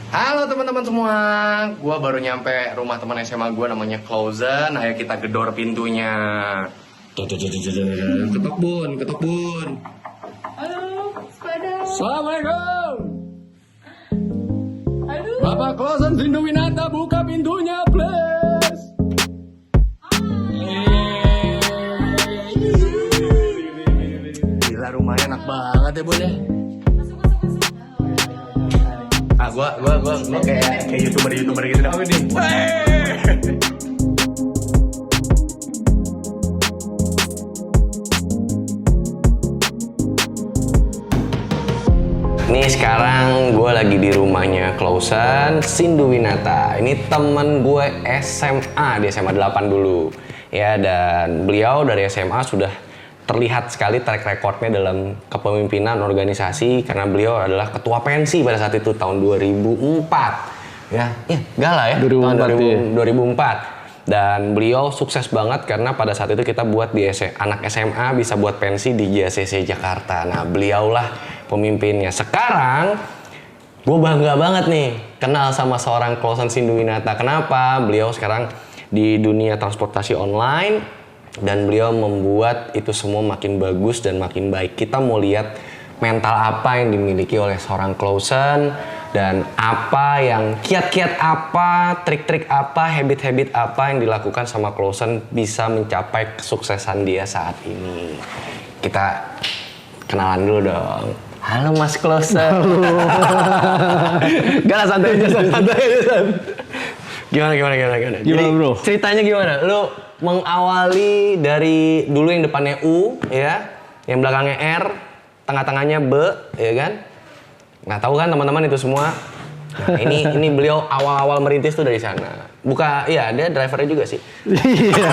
Halo teman-teman semua, gue baru nyampe rumah teman SMA gue namanya Klausen. Ayo kita gedor pintunya. Ketok bun, ketok bun. Halo, sepeda. Assalamualaikum. Halo. Bapak Klausen Sindu Winata, buka pintunya please. Gila, rumahnya enak banget ya bun ya. Gua kayak youtuber gitu dah. Nih sekarang gue lagi di rumahnya Klausen Sindu Winata. Ini temen gue SMA, di SMA 8 dulu. Ya, dan beliau dari SMA sudah terlihat sekali track recordnya dalam kepemimpinan organisasi karena beliau adalah ketua pensi pada saat itu tahun 2004. Ya, gala ya. 2004, tahun 2004. Dan beliau sukses banget karena pada saat itu kita buat di anak SMA bisa buat pensi di JCC Jakarta. Nah, beliaulah pemimpinnya. Sekarang gue bangga banget nih kenal sama seorang Klausen Sindu Winata. Kenapa? Beliau sekarang di dunia transportasi online dan beliau membuat itu semua makin bagus dan makin baik. Kita mau lihat mental apa yang dimiliki oleh seorang Klausen dan apa yang kiat-kiat apa, trik-trik apa, habit-habit apa yang dilakukan sama Klausen bisa mencapai kesuksesan dia saat ini. Kita kenalan dulu dong. Halo Mas Klausen. Gak lah, santai aja. Gimana? Jadi, bro? Ceritanya gimana? Lu mengawali dari dulu yang depannya U, ya, yang belakangnya R, tengah-tengahnya B, ya kan? Nggak tahu kan teman-teman itu semua. Nah, ini beliau awal-awal merintis tuh dari sana. Iya, dia drivernya juga sih. Iya.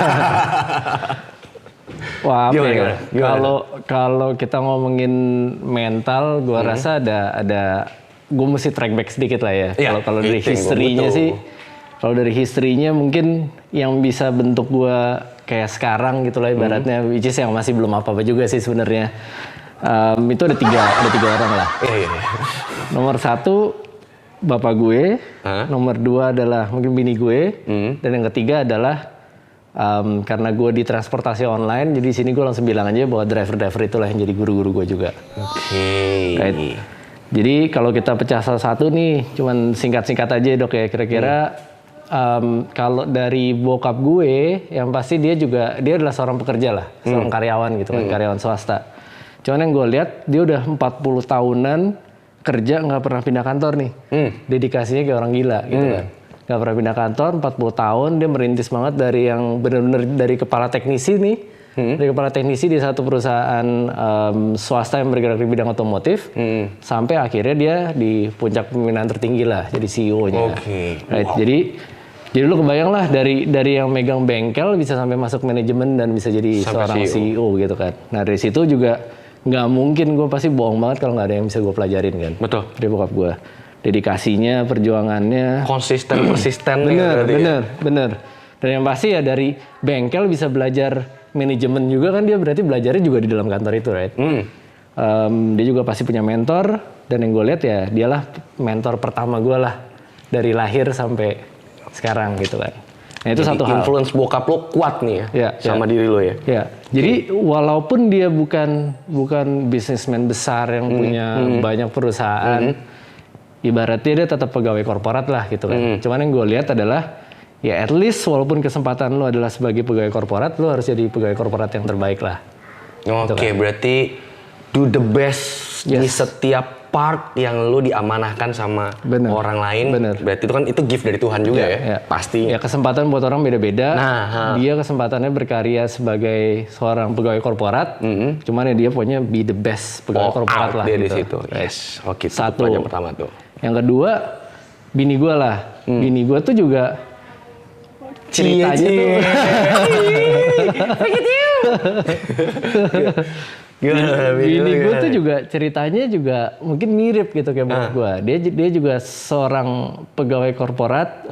Wah, apa ya? Gimana? Kalau kita ngomongin mental, gua rasa ada gue mesti track back sedikit lah ya. Iya, Kalau dari itu yang gua history-nya butuh. sih, kalau dari history-nya mungkin yang bisa bentuk gua kayak sekarang gitu lah ibaratnya, which is yang masih belum apa-apa juga sih sebenarnya. Itu ada tiga orang lah. Iya. Nomor satu bapak gue, nomor dua adalah mungkin bini gue, dan yang ketiga adalah karena gue di transportasi online, jadi di sini gue langsung bilang aja bahwa driver itulah yang jadi guru-guru gue juga. Oke. Right. Jadi kalau kita pecah salah satu nih, cuman singkat-singkat aja dok ya, kira-kira kalau dari bokap gue, yang pasti dia adalah seorang pekerja lah, seorang karyawan gitu kan, karyawan swasta. Cuman yang gue lihat dia udah 40 tahunan kerja nggak pernah pindah kantor nih, dedikasinya kayak orang gila gitu kan. Nggak pernah pindah kantor, 40 tahun dia merintis banget dari yang benar-benar dari kepala teknisi nih, dari kepala teknisi di satu perusahaan swasta yang bergerak di bidang otomotif, sampai akhirnya dia di puncak pemimpinan tertinggi lah, jadi CEO-nya. Right? Wow. Jadi lu kebayang lah dari yang megang bengkel bisa sampai masuk manajemen dan bisa jadi Sampai seorang CEO gitu kan. Nah dari situ juga nggak mungkin, gue pasti bohong banget kalau nggak ada yang bisa gue pelajarin kan. Betul. Dari bokap gue. Dedikasinya, perjuangannya. Persisten. Bener. Dan yang pasti ya dari bengkel bisa belajar manajemen juga kan, dia berarti belajarnya juga di dalam kantor itu, right? Dia juga pasti punya mentor, dan yang gue lihat ya dialah mentor pertama gue lah dari lahir sampai sekarang gitu kan. Nah itu Jadi satu hal. influence bokap lo kuat nih ya, sama diri lo ya. Ya, jadi walaupun dia bukan bisnismen besar yang punya banyak perusahaan, ibaratnya dia tetap pegawai korporat lah gitu kan. Cuman yang gue lihat adalah ya at least walaupun kesempatan lo adalah sebagai pegawai korporat, lo harus jadi pegawai korporat yang terbaik lah. Oke, berarti do the best di setiap part yang lu diamanahkan sama orang lain. Berarti itu kan gift dari Tuhan juga ya. Pasti. Ya kesempatan buat orang beda-beda. Nah, dia kesempatannya berkarya sebagai seorang pegawai korporat. Cuman ya dia punya be the best pegawai korporat lah. Dia gitu. di situ. Yes. Oke, satu. Yang pertama tuh. Yang kedua, bini gue lah. Bini gue tuh juga ceritanya tuh. Bini gue tuh juga ceritanya juga mungkin mirip gitu kayak bokap gue. Dia juga seorang pegawai korporat,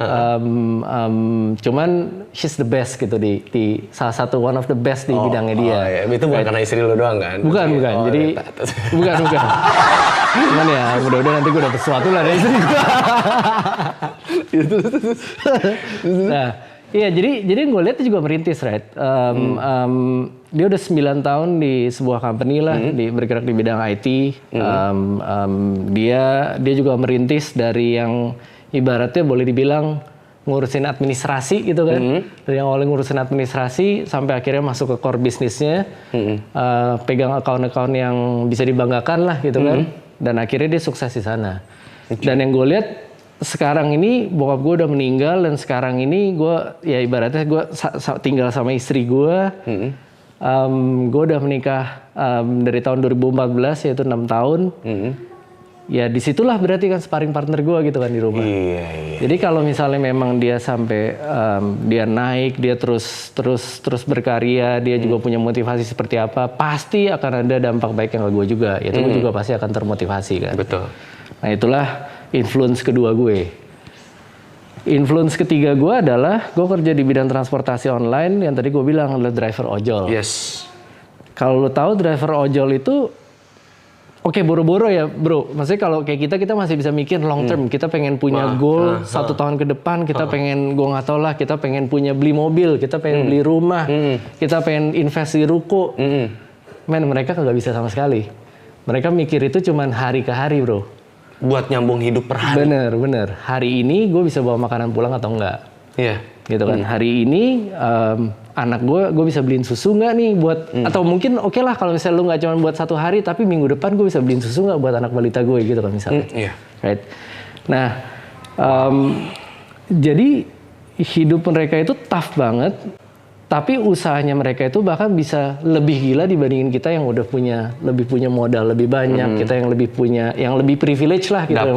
cuman she's the best gitu di salah satu one of the best di bidangnya dia. Oh, iya. Itu bukan karena istri lu doang kan? Bukan. Jadi bukan. Cuman ya mudah-mudahan nanti gue dapet sesuatu lah dari istri gue. Nah, iya jadi gue lihat dia juga merintis, right? Dia udah 9 tahun di sebuah company lah, bergerak di bidang IT. Dia juga merintis dari yang ibaratnya boleh dibilang ngurusin administrasi gitu kan. Dari yang awalnya ngurusin administrasi sampai akhirnya masuk ke core bisnisnya. Pegang account-account yang bisa dibanggakan lah gitu kan. Dan akhirnya dia sukses di sana. Dan yang gue lihat sekarang ini bokap gue udah meninggal dan sekarang ini gue ya ibaratnya gue tinggal sama istri gue. Gue udah menikah dari tahun 2014 yaitu 6 tahun. Ya disitulah berarti kan sparring partner gue gitu kan di rumah. Iya. Jadi kalau misalnya memang dia sampai dia naik, dia terus berkarya, dia juga punya motivasi seperti apa, pasti akan ada dampak baik yang ke gue juga. Yaitu gue juga pasti akan termotivasi kan. Betul. Nah itulah influence kedua gue. Influence ketiga gue adalah gue kerja di bidang transportasi online yang tadi gue bilang adalah driver ojol. Yes. Kalau lo tahu driver ojol itu oke, boro-boro ya bro. Maksudnya kalau kayak kita masih bisa mikir long term. Kita pengen punya goal 1 tahun ke depan. Kita pengen, gue nggak tahu lah. Kita pengen punya beli mobil. Kita pengen beli rumah. Kita pengen invest di ruko. Men, mereka kagak bisa sama sekali. Mereka mikir itu cuman hari ke hari bro. Buat nyambung hidup per hari. Bener. Hari ini gue bisa bawa makanan pulang atau enggak. Iya. Gitu kan. Hari ini anak gue bisa beliin susu nggak nih buat atau mungkin oke lah kalau misalnya lu nggak cuma buat 1 hari tapi minggu depan gue bisa beliin susu nggak buat anak balita gue gitu kan misalnya. Iya. Right. Nah jadi hidup mereka itu tough banget. Tapi usahanya mereka itu bahkan bisa lebih gila dibandingin kita yang udah lebih punya modal lebih banyak, kita yang lebih privilege lah gitu, yang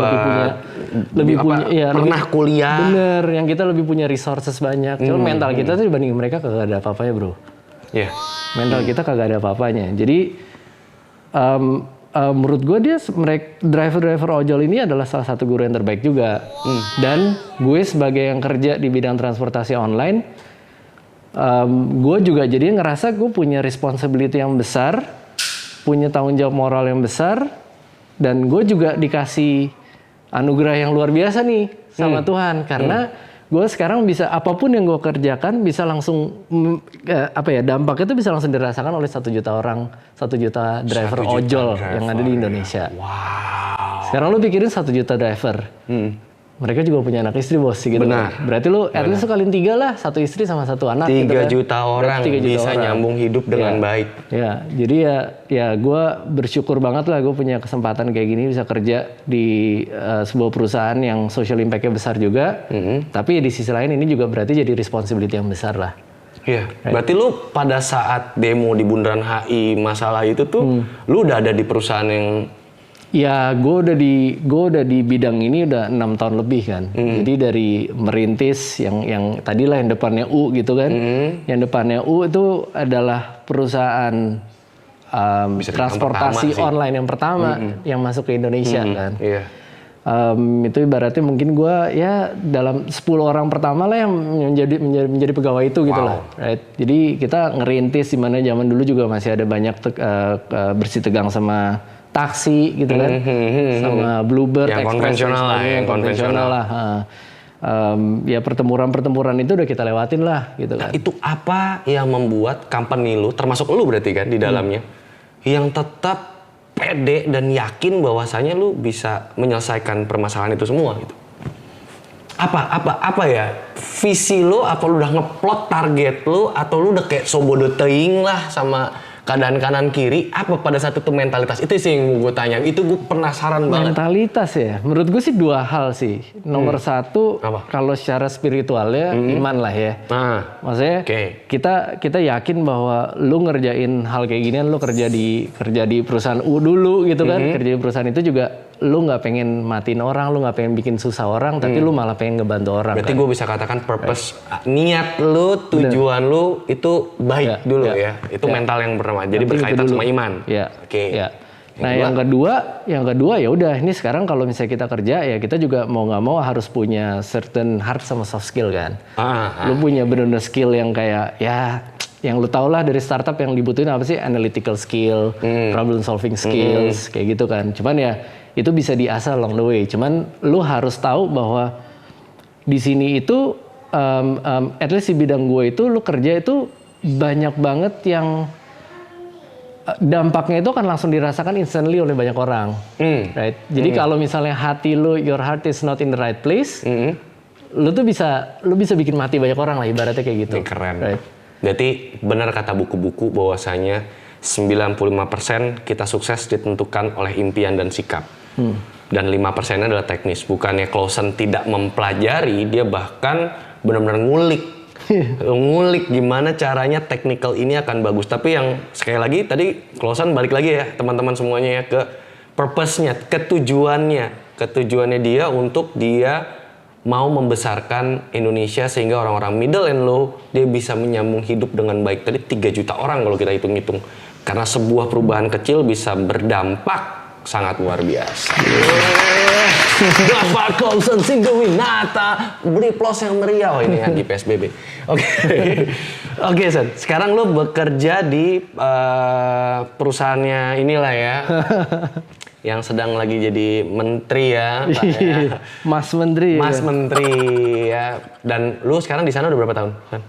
lebih punya pernah kuliah. Bener, yang kita lebih punya resources banyak. Cuma mental kita tuh dibandingin mereka kagak ada apa-apanya bro. Iya. Mental kita kagak ada apa-apanya. Jadi menurut gue driver ojol ini adalah salah satu guru yang terbaik juga. Dan gue sebagai yang kerja di bidang transportasi online. Gue juga jadi ngerasa gue punya responsibility yang besar, punya tanggung jawab moral yang besar, dan gue juga dikasih anugerah yang luar biasa nih sama Tuhan karena gue sekarang bisa apapun yang gue kerjakan bisa langsung dampaknya itu bisa langsung dirasakan oleh 1 juta orang, 1 juta driver ojol yang ada di Indonesia. Wow. Sekarang lu pikirin 1 juta driver. Mereka juga punya anak istri bos gitu. Benar. Berarti lu at least kaliin 3 lah, 1 istri sama 1 anak. 3 gitu kan. juta orang 3 juta bisa orang. nyambung hidup dengan baik. Ya, jadi ya gue bersyukur banget lah gue punya kesempatan kayak gini bisa kerja di sebuah perusahaan yang social impact-nya besar juga. Tapi di sisi lain ini juga berarti jadi responsibility yang besar lah. Iya. Berarti lu pada saat demo di Bundaran HI masalah itu tuh, lu udah ada di perusahaan yang Ya, gue udah di bidang ini udah 6 tahun lebih kan. Jadi dari merintis yang tadilah yang depannya U gitu kan. Yang depannya U itu adalah perusahaan transportasi online yang pertama yang masuk ke Indonesia kan. Iya. Itu ibaratnya mungkin gue ya dalam 10 orang pertama lah yang menjadi pegawai itu gitu lah. Right? Jadi kita ngerintis di mana zaman dulu juga masih ada banyak bersih tegang sama taksi gitu kan, sama Bluebird, yang Express, konvensional lah. Ya pertempuran itu udah kita lewatin lah gitu kan. Itu apa yang membuat company lu, termasuk lu berarti kan di dalamnya, yang tetap pede dan yakin bahwasanya lu bisa menyelesaikan permasalahan itu semua gitu? Apa ya visi lu? Apa lu udah ngeplot target lu atau lu udah kayak sobodo teing lah sama keadaan kanan kiri? Apa pada saat itu mentalitas? Itu sih yang gue tanya. Itu gue penasaran banget. Mentalitas ya. Menurut gue sih 2 hal sih. Nomor 1 kalau secara spiritualnya iman lah ya. Maksudnya kita yakin bahwa lu ngerjain hal kayak ginian, lu kerja di perusahaan U dulu gitu kan. Kerja di perusahaan itu juga lu nggak pengen matiin orang, lu nggak pengen bikin susah orang, tapi lu malah pengen ngebantu orang. Berarti kan? gue bisa katakan purpose, niat lu, tujuan lu itu baik dulu ya. Itu mental yang bernama. Jadi berkaitan sama iman. Ya. Oke. Ya. Nah yang kedua ya udah ini sekarang kalau misalnya kita kerja ya kita juga mau nggak mau harus punya certain hard sama soft skill kan. Lu punya benar-benar skill yang kayak ya yang lu tau lah dari startup yang dibutuhin apa sih, analytical skill, problem solving skills kayak gitu kan. Cuman ya itu bisa diasah along the way. Cuman lu harus tahu bahwa di sini itu at least di bidang gue itu lu kerja itu banyak banget yang dampaknya itu akan langsung dirasakan instantly oleh banyak orang, right? Jadi kalau misalnya hati lu, your heart is not in the right place, lu bisa bikin mati banyak orang lah ibaratnya kayak gitu. Ini keren. Right? Berarti benar kata buku-buku bahwasanya 95% kita sukses ditentukan oleh impian dan sikap. Dan 5% adalah teknis. Bukannya Clausen tidak mempelajari, dia bahkan benar-benar ngulik gimana caranya technical ini akan bagus. Tapi yang sekali lagi tadi Clausen balik lagi ya teman-teman semuanya ya ke purpose-nya, ketujuannya dia untuk dia mau membesarkan Indonesia sehingga orang-orang middle and low dia bisa menyambung hidup dengan baik. Tadi 3 juta orang kalau kita hitung-hitung. Karena sebuah perubahan kecil bisa berdampak sangat luar biasa. Bapak Clausen Sindowinata, beri plus yang meriah. Oh, ini lagi PSBB. Oke, Sen. Sekarang lo bekerja di perusahaannya inilah ya. Yang sedang lagi jadi menteri ya, Pak, ya. Mas Menteri. Mas Menteri ya. Dan lu sekarang di sana udah berapa tahun, Sen?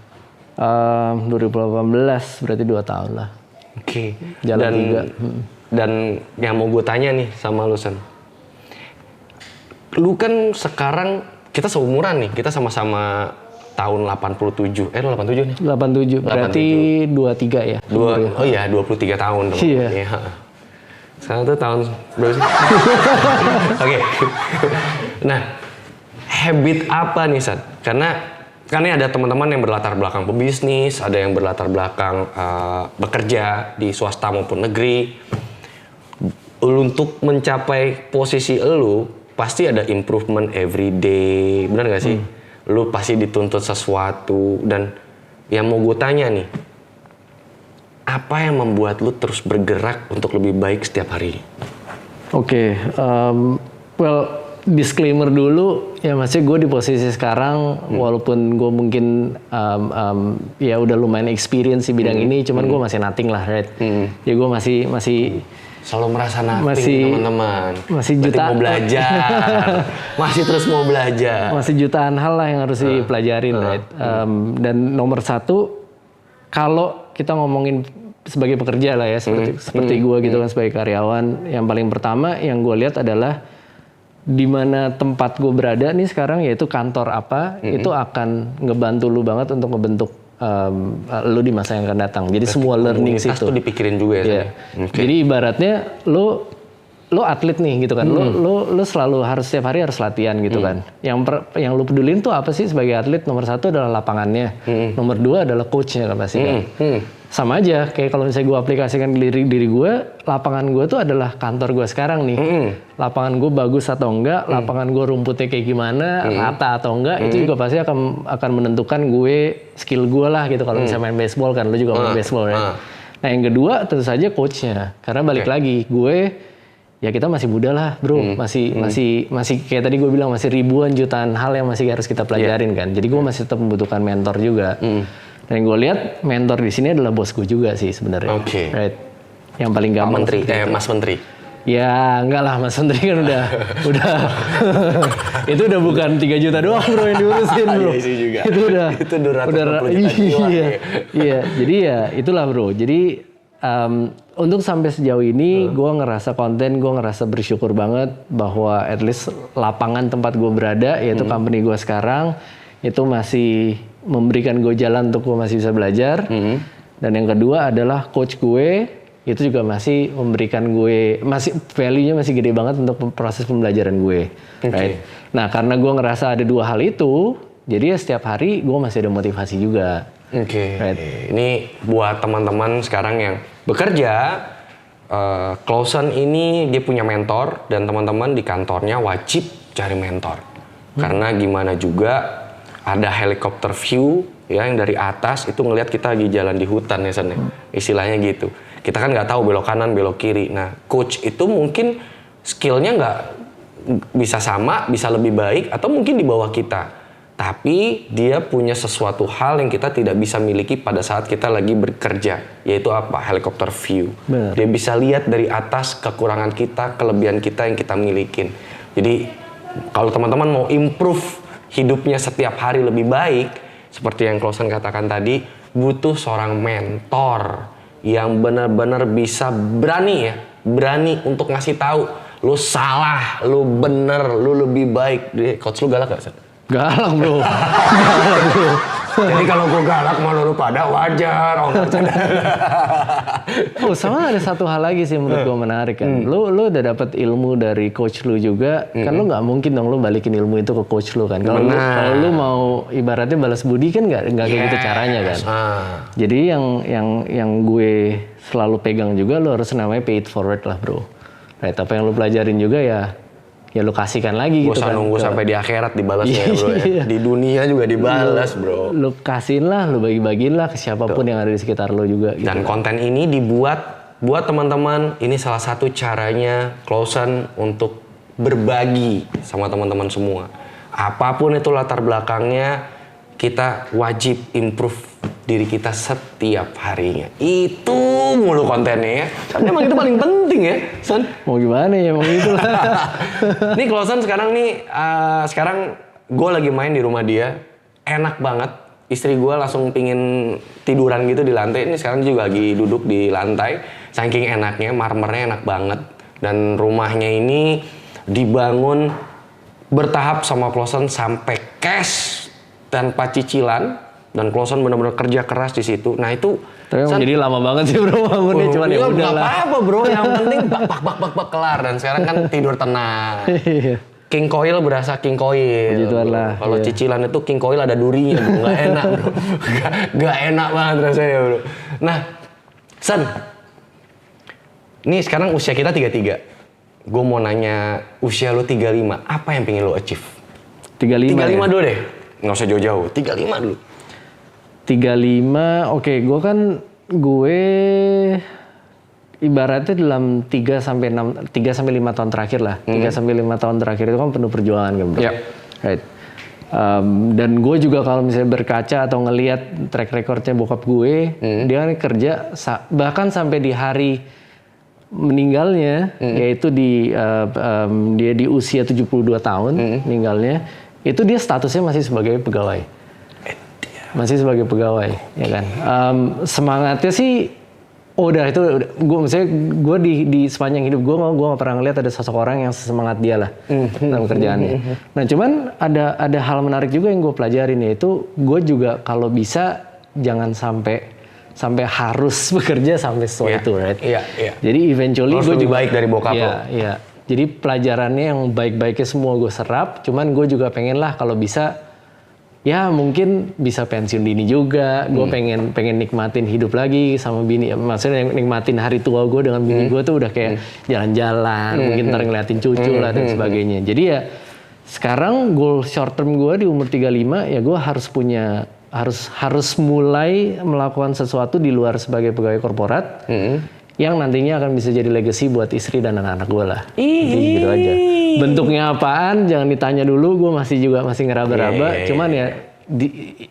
2018 berarti 2 tahun lah. Oke. Jalan 3. Dan yang mau gue tanya nih sama lu, Sen. Lu kan sekarang, kita seumuran nih, kita sama-sama tahun 87. Lu 87 nih? 87, berarti 23 ya? Oh iya, 23 tahun. Iya. Ya. Sekarang tuh tahun berapa sih? Oke. Nah, habit apa nih, San? Karena kan ini ada teman-teman yang berlatar belakang pebisnis, ada yang berlatar belakang bekerja di swasta maupun negeri. Untuk mencapai posisi elu, pasti ada improvement every day, benar gak sih? Lu pasti dituntut sesuatu, dan yang mau gue tanya nih, apa yang membuat lu terus bergerak untuk lebih baik setiap hari? Oke, well disclaimer dulu, ya maksudnya gue di posisi sekarang, walaupun gue mungkin ya udah lumayan experience di bidang ini, cuman gue masih nothing lah, right? Ya gue masih selalu merasa nothing, teman-teman. Masih berarti jutaan. mau belajar, masih terus mau belajar. Masih jutaan hal lah yang harus dipelajarin, right? Dan nomor satu, kalau kita ngomongin sebagai pekerja lah ya, seperti gue gitu kan sebagai karyawan, yang paling pertama yang gue lihat adalah di mana tempat gue berada nih sekarang, yaitu kantor apa, itu akan ngebantu lu banget untuk ngebentuk lu di masa yang akan datang. Jadi semua learning situ. Tuh dipikirin juga ya. Yeah. Okay. Jadi ibaratnya lu atlet nih gitu kan. Lu selalu harus setiap hari harus latihan gitu kan. Yang lu pedulin tuh apa sih sebagai atlet? Nomor 1 adalah lapangannya. Nomor 2 adalah coachnya kan pasti kan. Sama aja kayak kalau misalnya gue aplikasikan diri gue, lapangan gue tuh adalah kantor gue sekarang nih. Lapangan gue bagus atau enggak, lapangan gue rumputnya kayak gimana, rata atau enggak, itu juga pasti akan menentukan gue, skill gue lah gitu. Kalau misalnya main baseball kan, lu juga main baseball ya. Nah yang kedua tentu saja coachnya, karena balik lagi gue, ya kita masih muda lah bro, masih kayak tadi gue bilang masih ribuan jutaan hal yang masih harus kita pelajarin kan. Jadi gue masih tetap membutuhkan mentor juga. Dan gue lihat mentor di sini adalah bos gue juga sih sebenarnya. Oke. Right. Yang paling gampang. Menteri, Mas Menteri. Ya enggak lah, Mas Menteri kan udah itu udah bukan 3 juta doang bro yang diurusin bro. Iya juga. Itu udah 250 juta jiwa. Iya, jadi ya itulah bro. Jadi untuk sampai sejauh ini gue ngerasa konten, gue ngerasa bersyukur banget bahwa at least lapangan tempat gue berada, yaitu company gue sekarang, itu masih memberikan gue jalan untuk gue masih bisa belajar. Dan yang kedua adalah coach gue itu juga masih memberikan gue, masih value-nya masih gede banget untuk proses pembelajaran gue. Right? Nah karena gue ngerasa ada 2 hal itu, jadi ya setiap hari gue masih ada motivasi juga. Right? Ini buat teman-teman sekarang yang bekerja, Clausen ini dia punya mentor dan teman-teman di kantornya wajib cari mentor. Karena gimana juga ada helikopter view ya yang dari atas itu ngelihat kita lagi jalan di hutan ya Sen. Istilahnya gitu. Kita kan nggak tahu belok kanan belok kiri. Nah coach itu mungkin skillnya nggak bisa sama, bisa lebih baik atau mungkin di bawah kita. Tapi dia punya sesuatu hal yang kita tidak bisa miliki pada saat kita lagi bekerja, yaitu apa? Helikopter view. Benar. Dia bisa lihat dari atas kekurangan kita, kelebihan kita yang kita milikin. Jadi kalau teman-teman mau improve hidupnya setiap hari lebih baik, seperti yang Clausen katakan tadi, butuh seorang mentor yang benar-benar bisa berani untuk ngasih tahu, lu salah, lu bener, lu lebih baik. Coach lu galak gak, Sen? Galak bro. Jadi kalau gue galak mau lu pada wajar. Oh sama ada satu hal lagi sih menurut gue menarik kan. Lu udah dapet ilmu dari coach lu juga, kan lu nggak mungkin dong lu balikin ilmu itu ke coach lu kan. Kalau lu mau ibaratnya balas budi kan nggak kayak gitu caranya kan. Jadi yang gue selalu pegang juga lu harus namanya pay it forward lah bro. Right, apa yang lu pelajarin juga ya lu kasihkan lagi gitu kan. Gak usah nunggu sampai di akhirat dibalas ya bro ya. Di dunia juga dibalas bro. Lu kasihin lah, lu bagi-bagiin lah ke siapapun yang ada di sekitar lu juga gitu. Dan konten ini dibuat buat teman-teman, ini salah satu caranya Clausen untuk berbagi sama teman-teman semua. Apapun itu latar belakangnya, kita wajib improve diri kita setiap harinya. Itu mulu kontennya ya. Kan emang itu paling penting ya, Son. Mau gimana ya, emang itu lah. Nih Clausen sekarang nih, sekarang gue lagi main di rumah dia. Enak banget. Istri gue langsung pingin tiduran gitu di lantai. Ini sekarang juga lagi duduk di lantai. Saking enaknya, marmernya enak banget. Dan rumahnya ini dibangun bertahap sama Clausen sampai cash tanpa cicilan. Dan Clausen benar-benar kerja keras di situ. Nah itu tapi jadi lama banget sih bro bangunnya, cuman ya udah lah. Apa bro, yang penting bak kelar. Dan sekarang kan tidur tenang. King Coil berasa King Coil. Begitulah. Kalau cicilan itu King Coil ada durinya bro. Nggak enak bro. Nggak enak banget rasanya bro. Nah, Sen. Nih sekarang usia kita 33. Gue mau nanya usia lu 35. Apa yang pengen lu achieve? 35 35 ya? dulu deh. Nggak usah jauh-jauh. 35 dulu. 35, oke, gue ibaratnya dalam 3 sampai 5 tahun terakhir lah. 3 sampai 5 tahun terakhir itu kan penuh perjuangan kan, bro. Yep. Right. Dan gue juga kalau misalnya berkaca atau ngelihat track recordnya bokap gue, dia kan kerja bahkan sampai di hari meninggalnya, yaitu dia di usia 72 tahun meninggalnya, itu dia statusnya masih sebagai pegawai. Masih sebagai pegawai, ya kan. Semangatnya sih, udah gue di sepanjang hidup gue nggak pernah ngeliat ada sosok orang yang sesemangat dia lah dalam kerjaannya. Nah, cuman ada hal menarik juga yang gue pelajarin, yaitu gue juga kalau bisa jangan sampai harus bekerja sampai sesuai itu, right? Iya. Jadi eventually gue juga baik dari bokap lo. Iya. Jadi pelajarannya yang baik-baiknya semua gue serap, cuman gue juga pengen lah kalau bisa. Ya mungkin bisa pensiun dini juga. Gue pengen nikmatin hidup lagi sama bini. Maksudnya nikmatin hari tua gue dengan bini gue tuh udah kayak jalan-jalan, mungkin ntar ngeliatin cucu lah dan sebagainya. Jadi ya sekarang goal short term gue di umur 35 ya gue harus mulai melakukan sesuatu di luar sebagai pegawai korporat yang nantinya akan bisa jadi legacy buat istri dan anak-anak gue lah. Gitu aja. Bentuknya apaan jangan ditanya dulu, gue masih ngeraba-raba. Cuman ya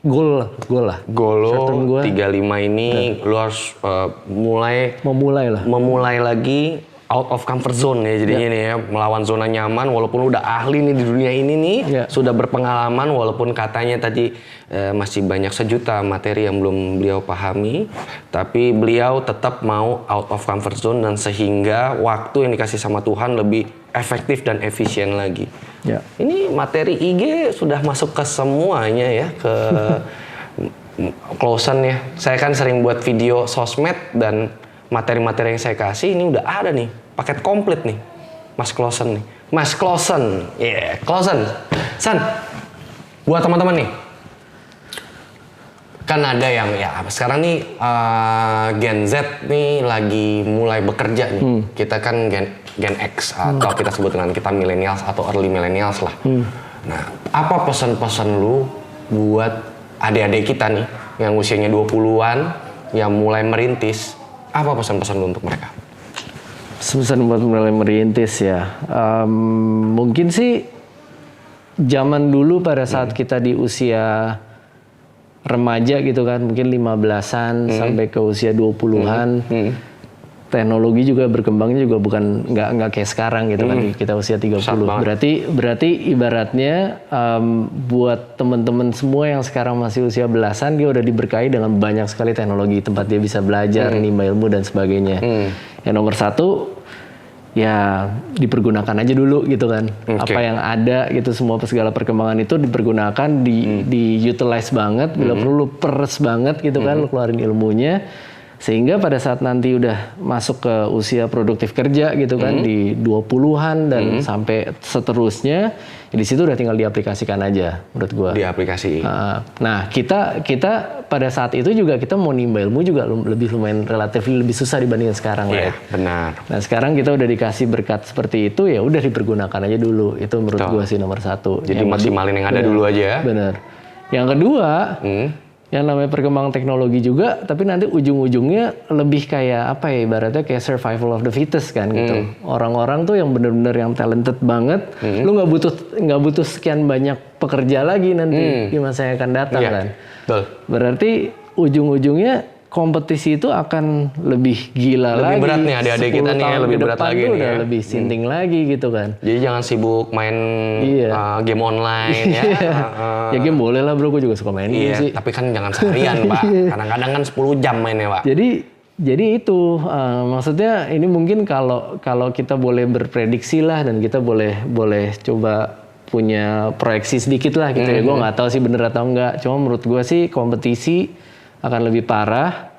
goal lah. Goal lo 35 ini lo harus memulai lagi out of comfort zone ya jadinya nih ya, melawan zona nyaman walaupun udah ahli nih di dunia ini nih, sudah berpengalaman walaupun katanya tadi masih banyak sejuta materi yang belum beliau pahami, tapi beliau tetap mau out of comfort zone dan sehingga waktu yang dikasih sama Tuhan lebih efektif dan efisien lagi. Ya. Ini materi IG sudah masuk ke semuanya ya, ke Clausen ya. Saya kan sering buat video sosmed dan materi-materi yang saya kasih ini udah ada nih, paket komplit nih, Mas Clausen nih. Mas Clausen, Clausen. San, buat teman-teman nih, Kan ada yang ya sekarang nih Gen Z nih lagi mulai bekerja nih. Kita kan Gen X atau kita sebut dengan kita millennials atau early millennials lah. Nah, apa pesan-pesan lu buat adik-adik kita nih yang usianya 20-an yang mulai merintis? Apa pesan-pesan lu untuk mereka? Susah buat mulai merintis ya. Mungkin sih zaman dulu pada saat kita di usia remaja gitu kan, mungkin 15-an sampai ke usia 20-an. Teknologi juga berkembangnya juga bukan nggak kayak sekarang gitu kan, kita usia 30. Berarti ibaratnya buat teman-teman semua yang sekarang masih usia belasan, dia udah diberkahi dengan banyak sekali teknologi tempat dia bisa belajar, nimba ilmu dan sebagainya. Yang nomor satu ya dipergunakan aja dulu gitu kan. Apa yang ada gitu, semua segala perkembangan itu dipergunakan, di utilize banget, bila perlu lu peres banget gitu kan, lu keluarin ilmunya. Sehingga pada saat nanti udah masuk ke usia produktif kerja gitu kan, di 20-an dan sampai seterusnya, ya di situ udah tinggal diaplikasikan aja menurut gua. Diaplikasi. Nah, kita pada saat itu juga kita mau nimba ilmu juga lumayan relatif lebih susah dibandingkan sekarang lah ya. Benar. Nah, sekarang kita udah dikasih berkat seperti itu, ya udah dipergunakan aja dulu. Itu menurut gua sih nomor satu. Jadi maksimalin yang ada dulu aja. Bener. Yang kedua, yang namanya perkembangan teknologi juga, tapi nanti ujung-ujungnya lebih kayak apa ya, ibaratnya kayak survival of the fittest kan gitu. Orang-orang tuh yang bener-bener yang talented banget, lu nggak butuh sekian banyak pekerja lagi nanti di masa yang akan datang kan. Betul. Berarti ujung-ujungnya kompetisi itu akan lebih gila lagi. Lebih berat nih adik-adik kita nih, lebih berat lagi nih udah ya. lebih sinting lagi gitu kan. Jadi jangan sibuk main game online ya. Ya game boleh lah bro, gue juga suka main game sih. Tapi kan jangan seharian Pak. Kadang-kadang kan 10 jam mainnya Pak. Jadi itu maksudnya ini mungkin kalau kita boleh berprediksi lah, dan kita boleh coba punya proyeksi sedikit lah gitu ya. Gue nggak tahu sih bener atau enggak. Cuma menurut gue sih kompetisi akan lebih parah,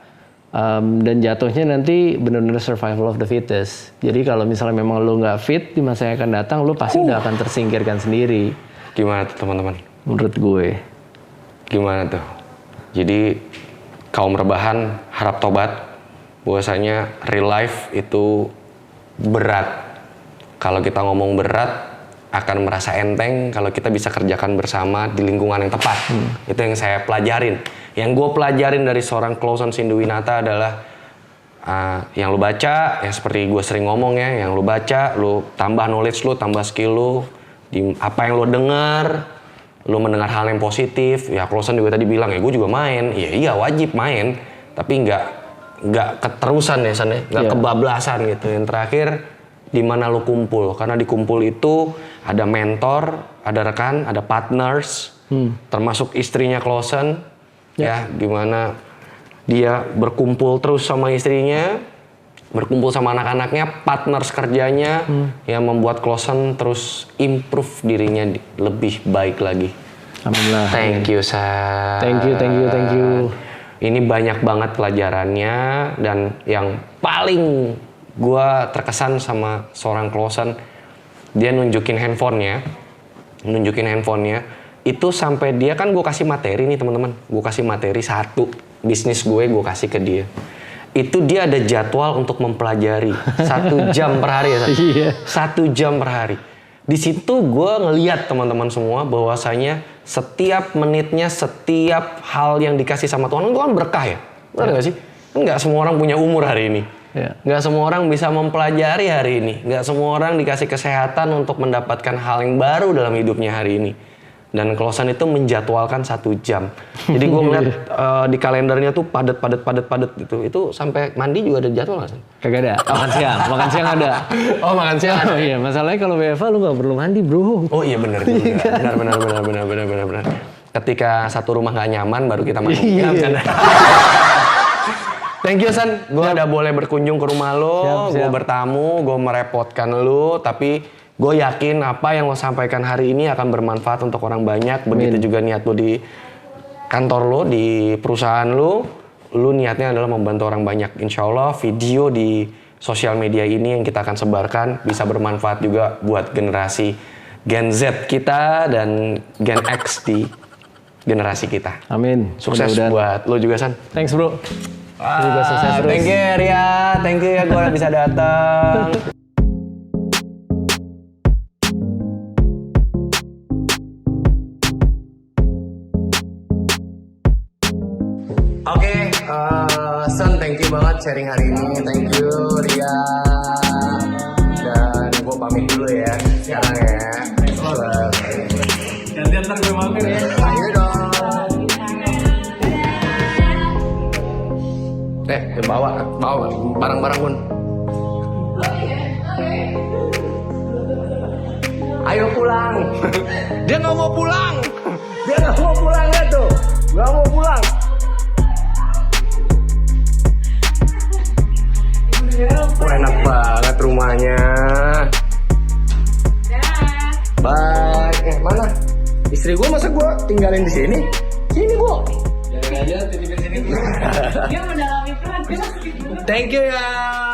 dan jatuhnya nanti benar-benar survival of the fittest. Jadi kalau misalnya memang lo nggak fit di masa yang akan datang, lo pasti udah akan tersingkirkan sendiri. Gimana tuh teman-teman? Menurut gue. Gimana tuh? Jadi kaum rebahan harap tobat. Bahwasanya real life itu berat. Kalau kita ngomong berat, akan merasa enteng kalau kita bisa kerjakan bersama di lingkungan yang tepat. Itu yang saya pelajarin. Yang gue pelajarin dari seorang Clausen Sindowinata adalah yang lu baca, yang seperti gue sering ngomong ya, yang lu baca, lu tambah knowledge lu, tambah skill lu, di apa yang lu dengar, lu mendengar hal yang positif. Ya Clausen juga tadi bilang, ya gue juga main. Iya wajib main, tapi nggak keterusan ya San, nggak kebablasan gitu. Yang terakhir, di mana lu kumpul, karena di kumpul itu ada mentor, ada rekan, ada partners, termasuk istrinya Clausen. Ya, gimana dia berkumpul terus sama istrinya, berkumpul sama anak-anaknya, partners kerjanya, yang membuat Clausen terus improve dirinya lebih baik lagi. Alhamdulillah. Thank you, San. Thank you. Ini banyak banget pelajarannya, dan yang paling gua terkesan sama seorang Clausen, dia nunjukin handphonenya, itu sampai dia kan gue kasih materi nih teman-teman, gue kasih materi satu bisnis gue kasih ke dia, itu dia ada jadwal untuk mempelajari 1 jam per hari ya, 1 jam per hari. Di situ gue ngeliat teman-teman semua bahwasanya setiap menitnya, setiap hal yang dikasih sama Tuhan itu kan berkah ya, benar nggak sih? Nggak semua orang punya umur hari ini. Nggak semua orang bisa mempelajari hari ini. Nggak semua orang dikasih kesehatan untuk mendapatkan hal yang baru dalam hidupnya hari ini. Dan Clausen itu menjadwalkan 1 jam. Jadi gue ngeliat di kalendernya tuh padat gitu. Itu sampai mandi juga ada jadwal nggak sih? Kagak ada. Makan siang ada. Oh makan siang. Oh iya, masalahnya kalau WFH lu nggak perlu mandi bro. Oh iya benar. Ketika satu rumah nggak nyaman baru kita mandi. Thank you San, gue udah boleh berkunjung ke rumah lo, gue bertamu, gue merepotkan lo, tapi gue yakin apa yang lo sampaikan hari ini akan bermanfaat untuk orang banyak. Begitu juga niat lo di kantor lo, di perusahaan lo niatnya adalah membantu orang banyak. Insya Allah video di sosial media ini yang kita akan sebarkan bisa bermanfaat juga buat generasi Gen Z kita dan Gen X di generasi kita. Amin. Sukses Mudah-mudahan. buat lo juga, San. Thanks bro. Juga sukses terus. Thank you Ria, thank you ya gue bisa datang. Oke, Son, thank you banget sharing hari ini. Thank you Ria. Dan gue pamit dulu ya sekarang ya. Nanti ntar gue mampir ya. Ayo dong. Bawa barang-barang pun. Ayo pulang. Dia nggak mau pulang. Dia nggak mau pulang ya tuh. Nggak mau pulang. Wah, enak banget rumahnya. Bye. Mana? Istri gue masa gue tinggalin di sini? Sini bu. Jangan aja titipin sini. Dia mendalami peran. Thank you ya.